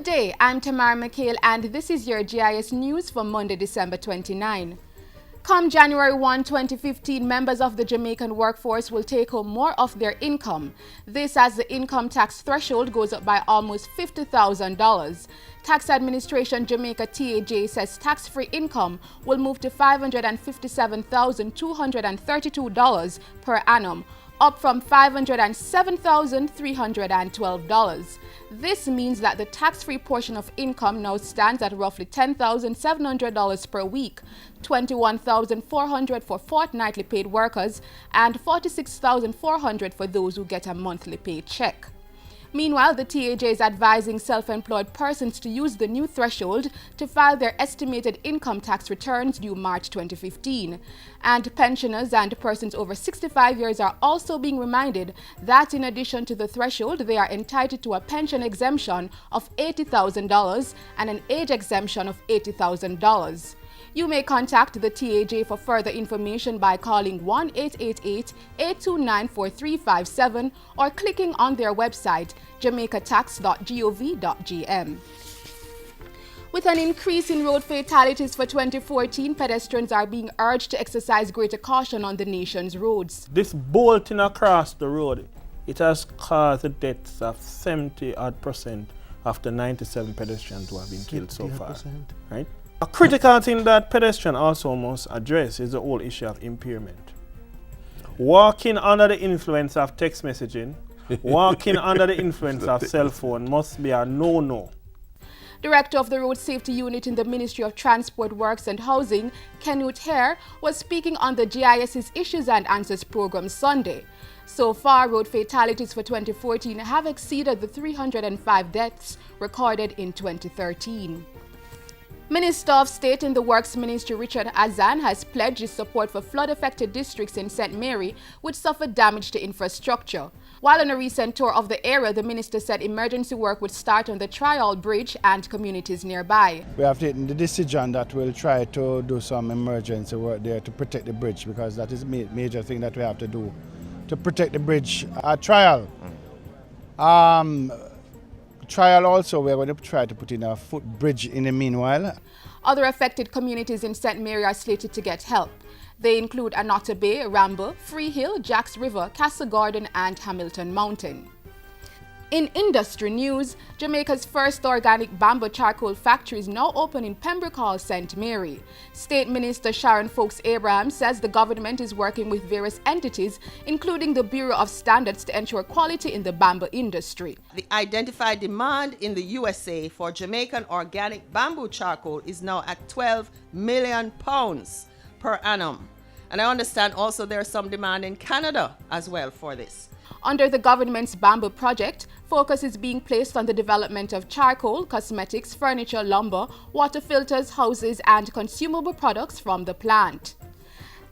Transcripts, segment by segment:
Good day, I'm Tamara McHale and this is your JIS news for Monday, December 29. Come January 1, 2015, members of the Jamaican workforce will take home more of their income. This as the income tax threshold goes up by almost $50,000. Tax Administration Jamaica TAJ says tax-free income will move to $557,232 per annum, up from $507,312. This means that the tax-free portion of income now stands at roughly $10,700 per week, $21,400 for fortnightly paid workers, and $46,400 for those who get a monthly paycheck. Meanwhile, the TAJ is advising self-employed persons to use the new threshold to file their estimated income tax returns due March 2015. And pensioners and persons over 65 years are also being reminded that in addition to the threshold, they are entitled to a pension exemption of $80,000 and an age exemption of $80,000. You may contact the TAJ for further information by calling 1-888-829-4357 or clicking on their website, jamaicatax.gov.gm. With an increase in road fatalities for 2014, pedestrians are being urged to exercise greater caution on the nation's roads. This bolting across the road, it has caused the deaths of 70% of the 97 pedestrians who have been killed so far. Right? A critical thing that pedestrians also must address is the whole issue of impairment. Walking under the influence of text messaging, walking under the influence of cell phone must be a no-no. Director of the Road Safety Unit in the Ministry of Transport, Works and Housing, Kenut Hare, was speaking on the JIS's Issues and Answers program Sunday. So far, road fatalities for 2014 have exceeded the 305 deaths recorded in 2013. Minister of State in the Works Ministry Richard Azan has pledged his support for flood-affected districts in St. Mary which suffered damage to infrastructure. While on a recent tour of the area, the minister said emergency work would start on the Trial Bridge and communities nearby. We have taken the decision that we'll try to do some emergency work there to protect the bridge, because that is a major thing that we have to do to protect the bridge. Trial also, we're going to try to put in a footbridge in the meanwhile. Other affected communities in St. Mary are slated to get help. They include Anota Bay, Ramble, Free Hill, Jacks River, Castle Garden and Hamilton Mountain. In industry news, Jamaica's first organic bamboo charcoal factory is now open in Pembroke Hall, St. Mary. State Minister Sharon Folks Abraham says the government is working with various entities, including the Bureau of Standards, to ensure quality in the bamboo industry. The identified demand in the USA for Jamaican organic bamboo charcoal is now at £12 million per annum. And I understand also there's some demand in Canada as well for this. Under the government's bamboo project, focus is being placed on the development of charcoal, cosmetics, furniture, lumber, water filters, houses, and consumable products from the plant.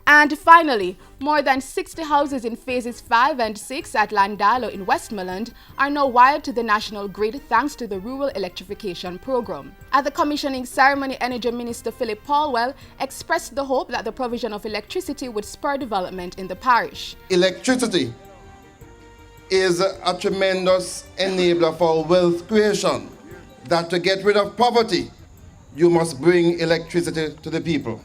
And finally, more than 60 houses in phases 5 and 6 at Llandilo in Westmoreland are now wired to the national grid thanks to the rural electrification program. At the commissioning ceremony, Energy Minister Philip Paulwell expressed the hope that the provision of electricity would spur development in the parish. Electricity is a tremendous enabler for wealth creation. That to get rid of poverty, you must bring electricity to the people.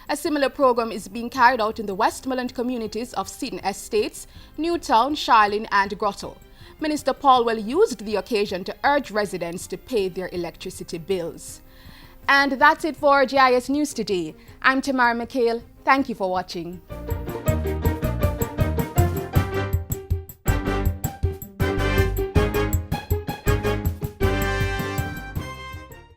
A similar program is being carried out in the Westmoreland communities of Seaton Estates, Newtown, Charlene and Grotto. Minister Paulwell used the occasion to urge residents to pay their electricity bills. And that's it for JIS News today. I'm Tamara McHale. Thank you for watching.